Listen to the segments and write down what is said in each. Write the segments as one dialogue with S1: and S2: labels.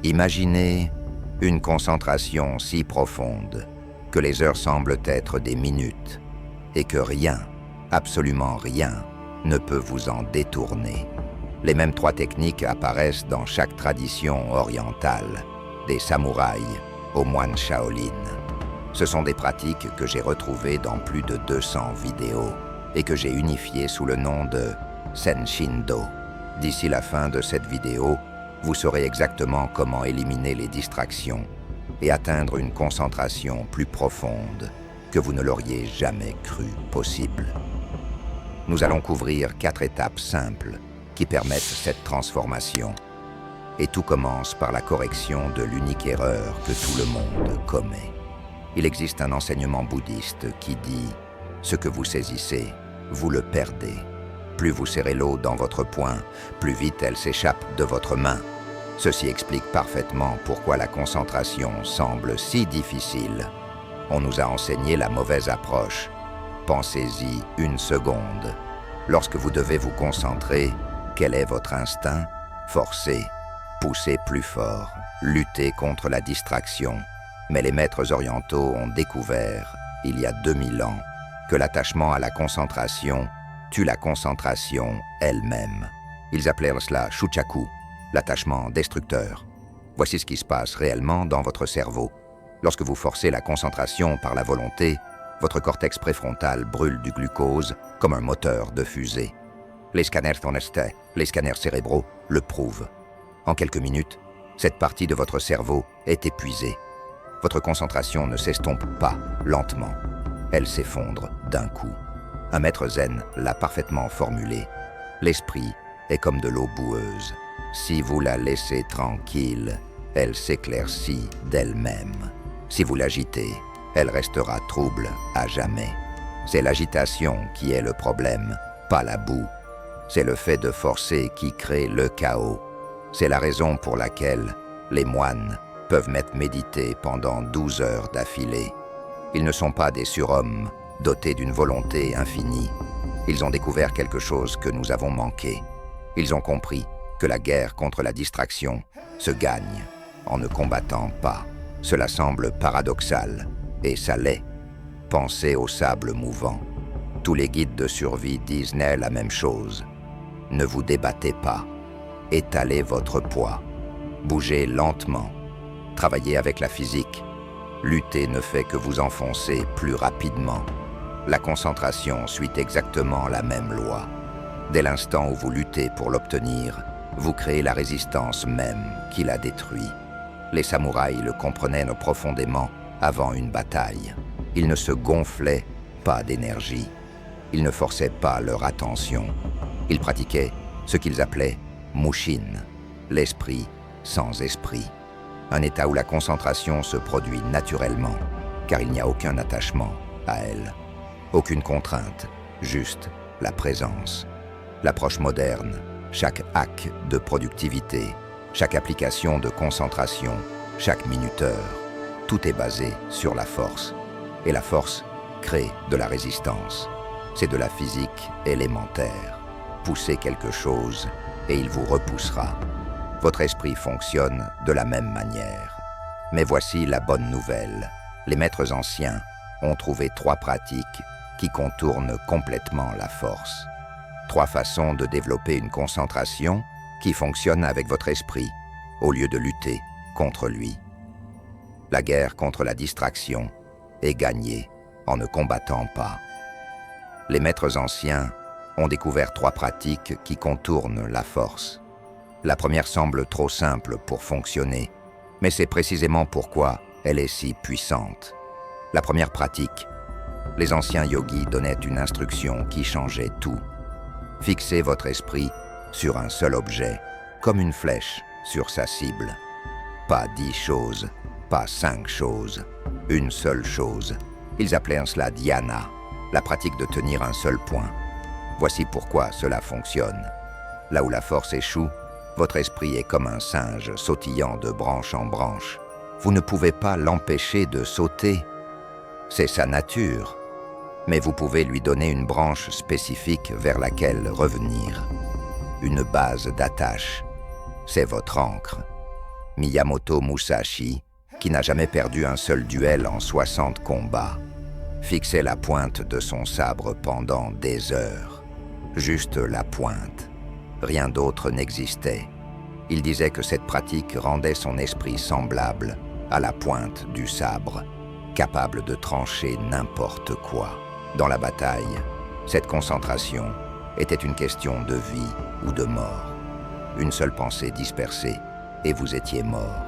S1: Imaginez une concentration si profonde que les heures semblent être des minutes et que rien, absolument rien, ne peut vous en détourner. Les mêmes 3 techniques apparaissent dans chaque tradition orientale, des samouraïs aux moines Shaolin. Ce sont des pratiques que j'ai retrouvées dans plus de 200 vidéos et que j'ai unifiées sous le nom de Senshin-Do. D'ici la fin de cette vidéo, vous saurez exactement comment éliminer les distractions et atteindre une concentration plus profonde que vous ne l'auriez jamais cru possible. Nous allons couvrir 4 étapes simples qui permettent cette transformation. Et tout commence par la correction de l'unique erreur que tout le monde commet. Il existe un enseignement bouddhiste qui dit « Ce que vous saisissez, vous le perdez. Plus vous serrez l'eau dans votre poing, plus vite elle s'échappe de votre main. » Ceci explique parfaitement pourquoi la concentration semble si difficile. On nous a enseigné la mauvaise approche. Pensez-y une seconde. Lorsque vous devez vous concentrer, quel est votre instinct? Forcer, pousser plus fort, lutter contre la distraction. Mais les maîtres orientaux ont découvert, il y a 2000 ans, que l'attachement à la concentration tue la concentration elle-même. Ils appelèrent cela shuchaku, l'attachement destructeur. Voici ce qui se passe réellement dans votre cerveau. Lorsque vous forcez la concentration par la volonté, votre cortex préfrontal brûle du glucose comme un moteur de fusée. Les scanners cérébraux le prouvent. En quelques minutes, cette partie de votre cerveau est épuisée. Votre concentration ne s'estompe pas lentement. Elle s'effondre d'un coup. Un maître zen l'a parfaitement formulé. L'esprit est comme de l'eau boueuse. Si vous la laissez tranquille, elle s'éclaircit d'elle-même. Si vous l'agitez, elle restera trouble à jamais. C'est l'agitation qui est le problème, pas la boue. C'est le fait de forcer qui crée le chaos. C'est la raison pour laquelle les moines peuvent méditer pendant 12 heures d'affilée. Ils ne sont pas des surhommes dotés d'une volonté infinie. Ils ont découvert quelque chose que nous avons manqué. Ils ont compris que la guerre contre la distraction se gagne en ne combattant pas. Cela semble paradoxal, et ça l'est. Pensez au sable mouvant. Tous les guides de survie disent la même chose. Ne vous débattez pas. Étalez votre poids. Bougez lentement. Travaillez avec la physique. Lutter ne fait que vous enfoncer plus rapidement. La concentration suit exactement la même loi. Dès l'instant où vous luttez pour l'obtenir, vous créez la résistance même qui la détruit. Les samouraïs le comprenaient profondément avant une bataille. Ils ne se gonflaient pas d'énergie. Ils ne forçaient pas leur attention. Ils pratiquaient ce qu'ils appelaient mushin, l'esprit sans esprit. Un état où la concentration se produit naturellement, car il n'y a aucun attachement à elle. Aucune contrainte, juste la présence. L'approche moderne, chaque hack de productivité, chaque application de concentration, chaque minuteur, tout est basé sur la force. Et la force crée de la résistance. C'est de la physique élémentaire. Poussez quelque chose et il vous repoussera. Votre esprit fonctionne de la même manière. Mais voici la bonne nouvelle. Les maîtres anciens ont trouvé 3 pratiques qui contournent complètement la force. 3 façons de développer une concentration qui fonctionne avec votre esprit, au lieu de lutter contre lui. La guerre contre la distraction est gagnée en ne combattant pas. Les maîtres anciens ont découvert 3 pratiques qui contournent la force. La première semble trop simple pour fonctionner, mais c'est précisément pourquoi elle est si puissante. La première pratique, les anciens yogis donnaient une instruction qui changeait tout. Fixez votre esprit sur un seul objet, comme une flèche sur sa cible. Pas 10 choses, pas 5 choses, une seule chose. Ils appelaient cela dhyana, la pratique de tenir un seul point. Voici pourquoi cela fonctionne. Là où la force échoue, votre esprit est comme un singe sautillant de branche en branche. Vous ne pouvez pas l'empêcher de sauter. C'est sa nature. Mais vous pouvez lui donner une branche spécifique vers laquelle revenir. Une base d'attache. C'est votre ancre. Miyamoto Musashi, qui n'a jamais perdu un seul duel en 60 combats, fixait la pointe de son sabre pendant des heures. Juste la pointe. Rien d'autre n'existait. Il disait que cette pratique rendait son esprit semblable à la pointe du sabre, capable de trancher n'importe quoi. Dans la bataille, cette concentration était une question de vie ou de mort. Une seule pensée dispersée, et vous étiez mort.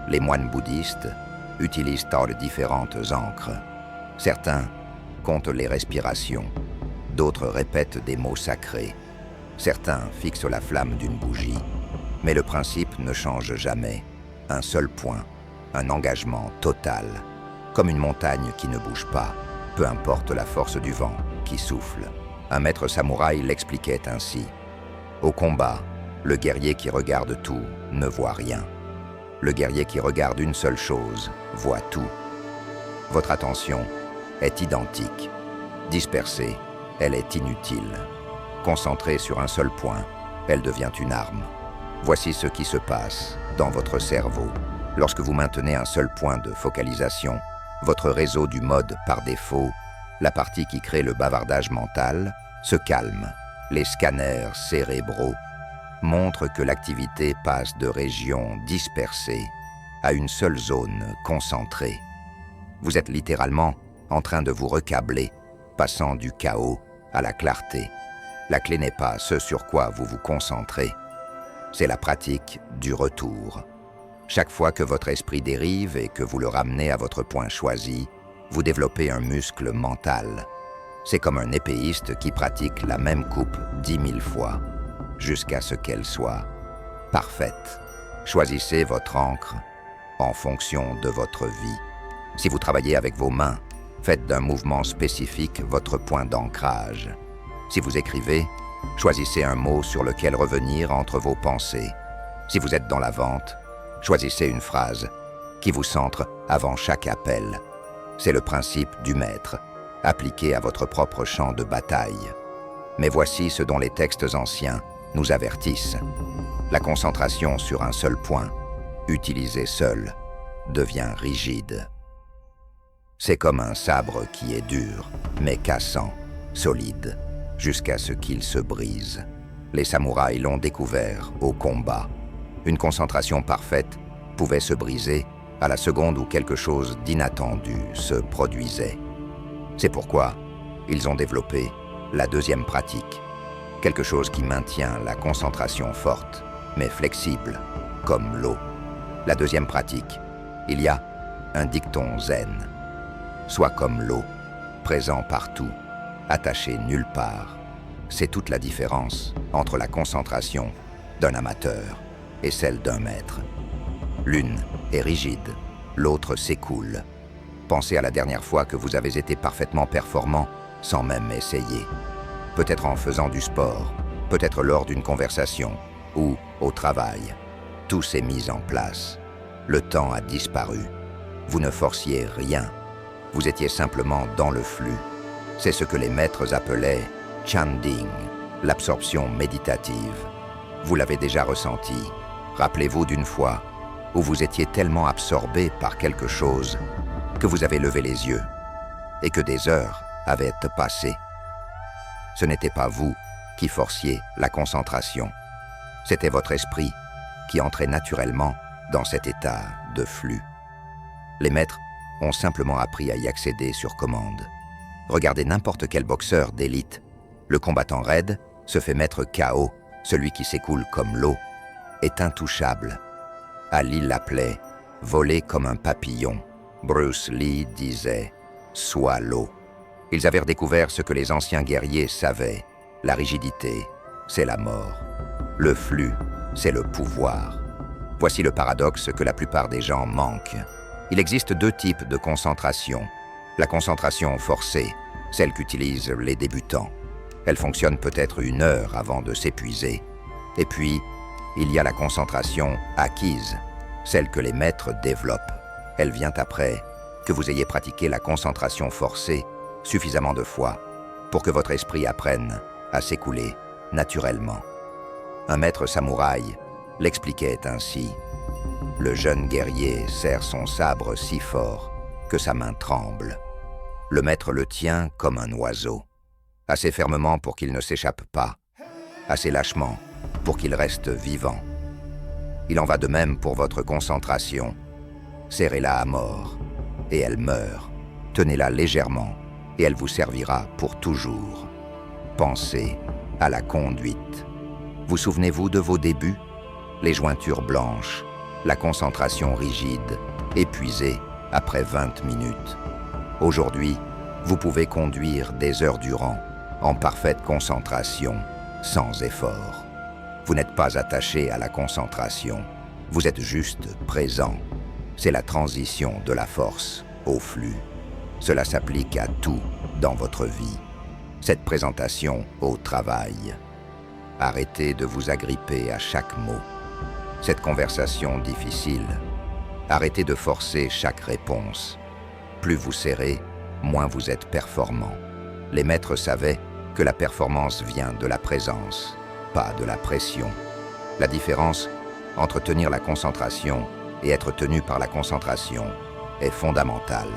S1: Les moines bouddhistes utilisent de différentes encres. Certains comptent les respirations, d'autres répètent des mots sacrés. Certains fixent la flamme d'une bougie, mais le principe ne change jamais. Un seul point, un engagement total, comme une montagne qui ne bouge pas, peu importe la force du vent qui souffle. Un maître samouraï l'expliquait ainsi. Au combat, le guerrier qui regarde tout ne voit rien. Le guerrier qui regarde une seule chose voit tout. Votre attention est identique. Dispersée, elle est inutile. Concentrée sur un seul point, elle devient une arme. Voici ce qui se passe dans votre cerveau. Lorsque vous maintenez un seul point de focalisation, votre réseau du mode par défaut, la partie qui crée le bavardage mental, se calme. Les scanners cérébraux montrent que l'activité passe de régions dispersées à une seule zone concentrée. Vous êtes littéralement en train de vous recabler, passant du chaos à la clarté. La clé n'est pas ce sur quoi vous vous concentrez, c'est la pratique du retour. Chaque fois que votre esprit dérive et que vous le ramenez à votre point choisi, vous développez un muscle mental. C'est comme un épéiste qui pratique la même coupe 10 000 fois, jusqu'à ce qu'elle soit parfaite. Choisissez votre encre en fonction de votre vie. Si vous travaillez avec vos mains, faites d'un mouvement spécifique votre point d'ancrage. Si vous écrivez, choisissez un mot sur lequel revenir entre vos pensées. Si vous êtes dans la vente, choisissez une phrase qui vous centre avant chaque appel. C'est le principe du maître, appliqué à votre propre champ de bataille. Mais voici ce dont les textes anciens nous avertissent. La concentration sur un seul point, utilisée seule, devient rigide. C'est comme un sabre qui est dur, mais cassant, solide, jusqu'à ce qu'il se brise. Les samouraïs l'ont découvert au combat. Une concentration parfaite pouvait se briser à la seconde où quelque chose d'inattendu se produisait. C'est pourquoi ils ont développé la deuxième pratique, quelque chose qui maintient la concentration forte, mais flexible, comme l'eau. La deuxième pratique, il y a un dicton zen. Sois comme l'eau, présent partout, attaché nulle part. C'est toute la différence entre la concentration d'un amateur et celle d'un maître. L'une est rigide, l'autre s'écoule. Pensez à la dernière fois que vous avez été parfaitement performant sans même essayer. Peut-être en faisant du sport, peut-être lors d'une conversation ou au travail. Tout s'est mis en place. Le temps a disparu. Vous ne forciez rien. Vous étiez simplement dans le flux. C'est ce que les maîtres appelaient chanting, l'absorption méditative. Vous l'avez déjà ressenti. Rappelez-vous d'une fois où vous étiez tellement absorbé par quelque chose que vous avez levé les yeux et que des heures avaient passé. Ce n'était pas vous qui forciez la concentration. C'était votre esprit qui entrait naturellement dans cet état de flux. Les maîtres ont simplement appris à y accéder sur commande. Regardez n'importe quel boxeur d'élite. Le combattant raide se fait mettre KO. Celui qui s'écoule comme l'eau est intouchable. Ali l'appelait « voler comme un papillon ». Bruce Lee disait « sois l'eau ». Ils avaient redécouvert ce que les anciens guerriers savaient. La rigidité, c'est la mort. Le flux, c'est le pouvoir. Voici le paradoxe que la plupart des gens manquent. Il existe deux types de concentration. La concentration forcée, celle qu'utilisent les débutants. Elle fonctionne peut-être 1 heure avant de s'épuiser. Et puis, il y a la concentration acquise, celle que les maîtres développent. Elle vient après que vous ayez pratiqué la concentration forcée suffisamment de fois pour que votre esprit apprenne à s'écouler naturellement. Un maître samouraï l'expliquait ainsi. Le jeune guerrier serre son sabre si fort que sa main tremble. Le maître le tient comme un oiseau, assez fermement pour qu'il ne s'échappe pas, assez lâchement pour qu'il reste vivant. Il en va de même pour votre concentration. Serrez-la à mort, et elle meurt. Tenez-la légèrement, et elle vous servira pour toujours. Pensez à la conduite. Vous souvenez-vous de vos débuts? Les jointures blanches, la concentration rigide, épuisée après 20 minutes. Aujourd'hui, vous pouvez conduire des heures durant, en parfaite concentration, sans effort. Vous n'êtes pas attaché à la concentration, vous êtes juste présent. C'est la transition de la force au flux. Cela s'applique à tout dans votre vie. Cette présentation au travail. Arrêtez de vous agripper à chaque mot. Cette conversation difficile. Arrêtez de forcer chaque réponse. Plus vous serrez, moins vous êtes performant. Les maîtres savaient que la performance vient de la présence, pas de la pression. La différence entre tenir la concentration et être tenu par la concentration est fondamentale.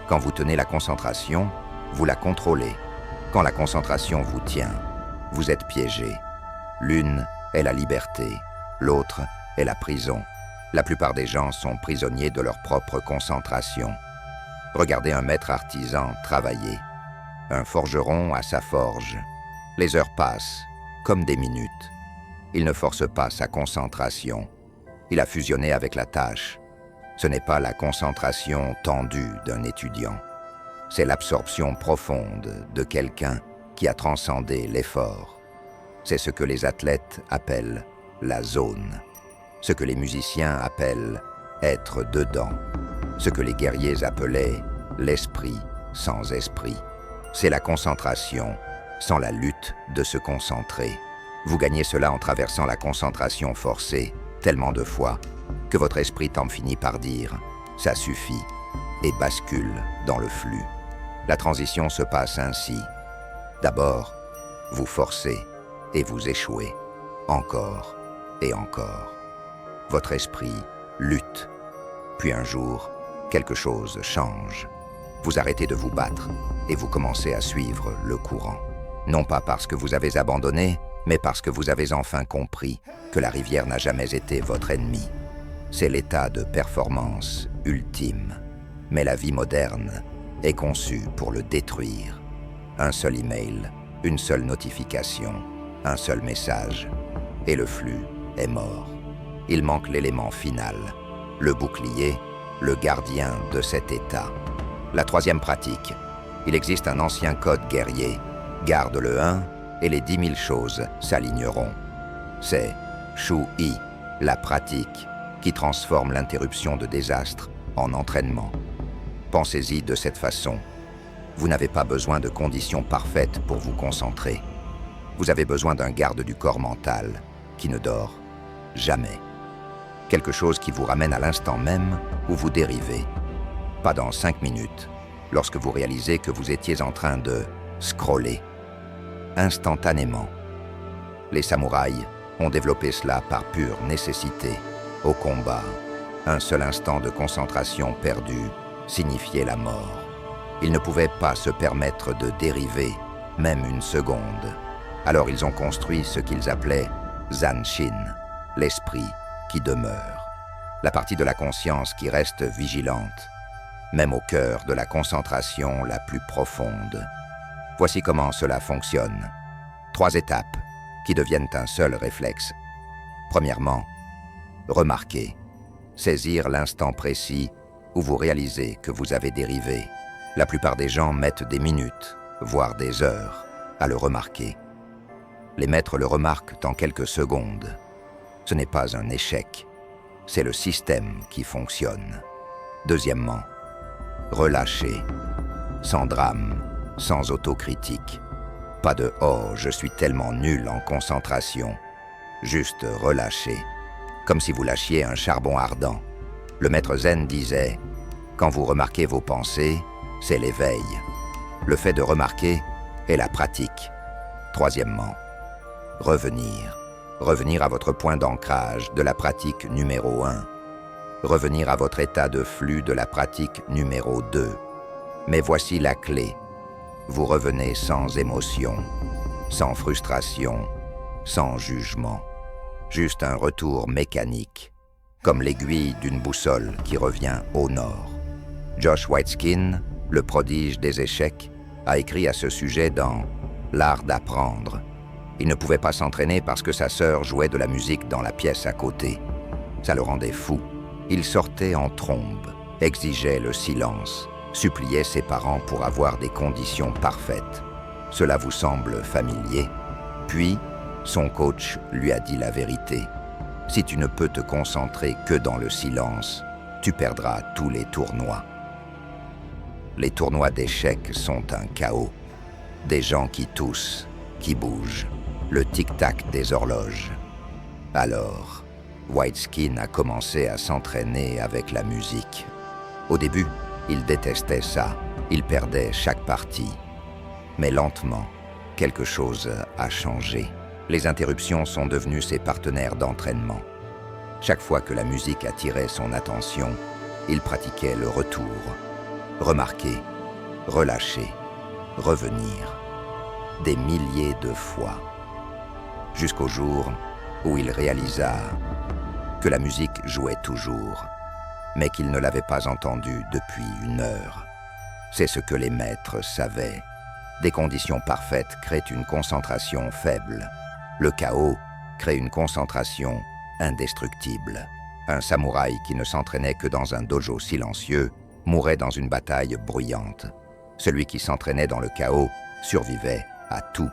S1: Quand vous tenez la concentration, vous la contrôlez. Quand la concentration vous tient, vous êtes piégé. L'une est la liberté, l'autre est la prison. La plupart des gens sont prisonniers de leur propre concentration. Regardez un maître artisan travailler, un forgeron à sa forge. Les heures passent, comme des minutes. Il ne force pas sa concentration. Il a fusionné avec la tâche. Ce n'est pas la concentration tendue d'un étudiant. C'est l'absorption profonde de quelqu'un qui a transcendé l'effort. C'est ce que les athlètes appellent la zone. Ce que les musiciens appellent être dedans. Ce que les guerriers appelaient l'esprit sans esprit. C'est la concentration sans la lutte de se concentrer. Vous gagnez cela en traversant la concentration forcée tellement de fois que votre esprit en finit par dire « ça suffit » et bascule dans le flux. La transition se passe ainsi. D'abord, vous forcez et vous échouez, encore et encore. Votre esprit lutte. Puis un jour, quelque chose change. Vous arrêtez de vous battre et vous commencez à suivre le courant. Non pas parce que vous avez abandonné, mais parce que vous avez enfin compris que la rivière n'a jamais été votre ennemi. C'est l'état de performance ultime. Mais la vie moderne est conçue pour le détruire. Un seul email, une seule notification, un seul message, et le flux est mort. Il manque l'élément final, le bouclier, le gardien de cet état. La troisième pratique. Il existe un ancien code guerrier. Garde le 1 et les 10 000 choses s'aligneront. C'est Shu-I, la pratique, qui transforme l'interruption de désastre en entraînement. Pensez-y de cette façon. Vous n'avez pas besoin de conditions parfaites pour vous concentrer. Vous avez besoin d'un garde du corps mental qui ne dort jamais. Quelque chose qui vous ramène à l'instant même où vous dérivez. Pas dans 5 minutes, lorsque vous réalisez que vous étiez en train de scroller. Instantanément. Les samouraïs ont développé cela par pure nécessité. Au combat, un seul instant de concentration perdu signifiait la mort. Ils ne pouvaient pas se permettre de dériver, même une seconde. Alors ils ont construit ce qu'ils appelaient Zanshin, l'esprit qui demeure, la partie de la conscience qui reste vigilante, même au cœur de la concentration la plus profonde. Voici comment cela fonctionne. 3 étapes qui deviennent un seul réflexe. Premièrement, remarquer, saisir l'instant précis où vous réalisez que vous avez dérivé. La plupart des gens mettent des minutes, voire des heures, à le remarquer. Les maîtres le remarquent en quelques secondes. Ce n'est pas un échec, c'est le système qui fonctionne. Deuxièmement, relâcher, sans drame, sans autocritique. Pas de « oh, je suis tellement nul en concentration ». Juste relâcher, comme si vous lâchiez un charbon ardent. Le maître zen disait « quand vous remarquez vos pensées, c'est l'éveil. Le fait de remarquer est la pratique. » Troisièmement, revenir. Revenir à votre point d'ancrage de la pratique numéro 1. revenir à votre état de flux de la pratique numéro 2. Mais voici la clé. Vous revenez sans émotion, sans frustration, sans jugement. Juste un retour mécanique, comme l'aiguille d'une boussole qui revient au nord. Josh Waitzkin, le prodige des échecs, a écrit à ce sujet dans L'art d'apprendre. Il ne pouvait pas s'entraîner parce que sa sœur jouait de la musique dans la pièce à côté. Ça le rendait fou. Il sortait en trombe, exigeait le silence, suppliait ses parents pour avoir des conditions parfaites. Cela vous semble familier? Puis, son coach lui a dit la vérité. Si tu ne peux te concentrer que dans le silence, tu perdras tous les tournois. Les tournois d'échecs sont un chaos. Des gens qui toussent, qui bougent, le tic-tac des horloges. Alors, Waitzkin a commencé à s'entraîner avec la musique. Au début, il détestait ça, il perdait chaque partie. Mais lentement, quelque chose a changé. Les interruptions sont devenues ses partenaires d'entraînement. Chaque fois que la musique attirait son attention, il pratiquait le retour. Remarquer, relâcher, revenir. Des milliers de fois. Jusqu'au jour où il réalisa que la musique jouait toujours, mais qu'il ne l'avait pas entendue depuis 1 heure. C'est ce que les maîtres savaient. Des conditions parfaites créent une concentration faible. Le chaos crée une concentration indestructible. Un samouraï qui ne s'entraînait que dans un dojo silencieux mourait dans une bataille bruyante. Celui qui s'entraînait dans le chaos survivait à tout.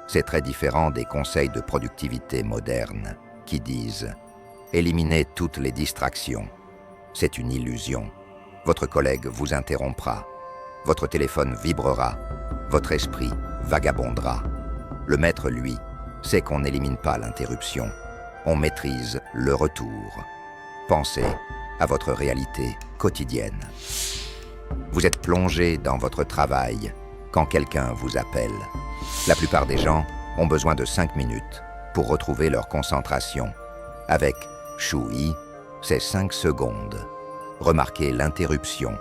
S1: C'est très différent des conseils de productivité modernes qui disent « Éliminez toutes les distractions ». C'est une illusion. Votre collègue vous interrompra. Votre téléphone vibrera. Votre esprit vagabondera. Le maître, lui, sait qu'on n'élimine pas l'interruption. On maîtrise le retour. Pensez à votre réalité quotidienne. Vous êtes plongé dans votre travail quand quelqu'un vous appelle. La plupart des gens ont besoin de 5 minutes pour retrouver leur concentration. Avec Shui, c'est 5 secondes. Remarquez l'interruption,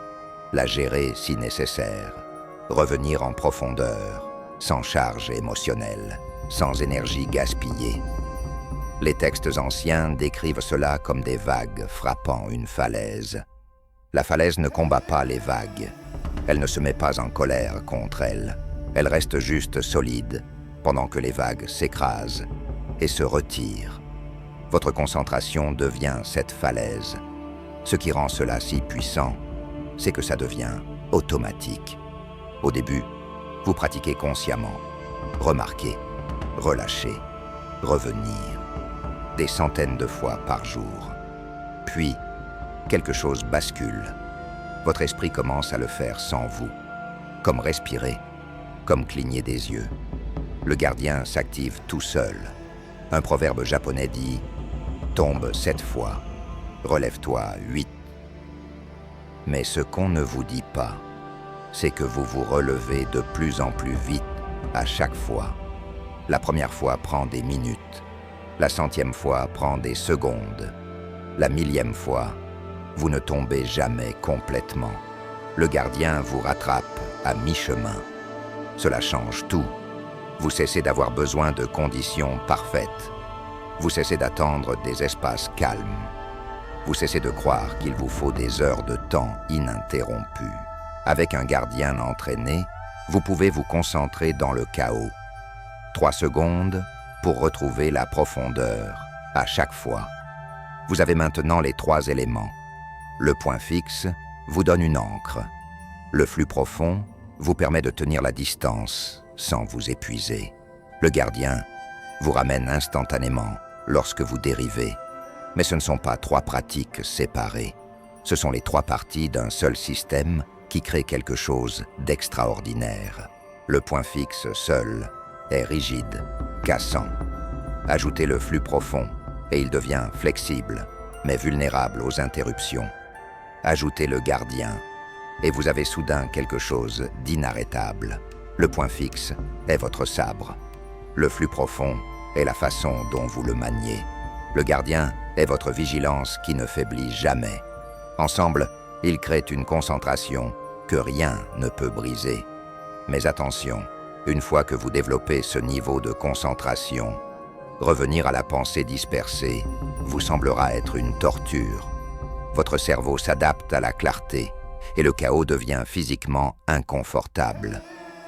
S1: la gérer si nécessaire, revenir en profondeur, sans charge émotionnelle, sans énergie gaspillée. Les textes anciens décrivent cela comme des vagues frappant une falaise. La falaise ne combat pas les vagues. Elle ne se met pas en colère contre elles. Elle reste juste solide pendant que les vagues s'écrasent et se retirent. Votre concentration devient cette falaise. Ce qui rend cela si puissant, c'est que ça devient automatique. Au début, vous pratiquez consciemment. Remarquez, relâchez, revenir. Des centaines de fois par jour. Puis, quelque chose bascule. Votre esprit commence à le faire sans vous. Comme respirer, comme cligner des yeux. Le gardien s'active tout seul. Un proverbe japonais dit « Tombe 7 fois, relève-toi 8 ». Mais ce qu'on ne vous dit pas, c'est que vous vous relevez de plus en plus vite à chaque fois. La première fois prend des minutes. La 100e fois prend des secondes. La 1000e fois, vous ne tombez jamais complètement. Le gardien vous rattrape à mi-chemin. Cela change tout. Vous cessez d'avoir besoin de conditions parfaites. Vous cessez d'attendre des espaces calmes. Vous cessez de croire qu'il vous faut des heures de temps ininterrompues. Avec un gardien entraîné, vous pouvez vous concentrer dans le chaos. 3 secondes pour retrouver la profondeur à chaque fois. Vous avez maintenant les 3 éléments. Le point fixe vous donne une ancre. Le flux profond vous permet de tenir la distance sans vous épuiser. Le gardien vous ramène instantanément lorsque vous dérivez. Mais ce ne sont pas 3 pratiques séparées. Ce sont les 3 parties d'un seul système qui crée quelque chose d'extraordinaire. Le point fixe seul est rigide, cassant. Ajoutez le flux profond et il devient flexible, mais vulnérable aux interruptions. Ajoutez le gardien et vous avez soudain quelque chose d'inarrêtable. Le point fixe est votre sabre. Le flux profond est la façon dont vous le maniez. Le gardien est votre vigilance qui ne faiblit jamais. Ensemble, ils créent une concentration que rien ne peut briser. Mais attention, une fois que vous développez ce niveau de concentration, revenir à la pensée dispersée vous semblera être une torture. Votre cerveau s'adapte à la clarté et le chaos devient physiquement inconfortable.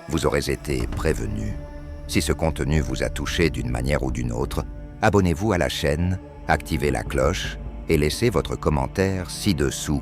S1: Vous aurez été prévenu. Si ce contenu vous a touché d'une manière ou d'une autre, abonnez-vous à la chaîne, activez la cloche et laissez votre commentaire ci-dessous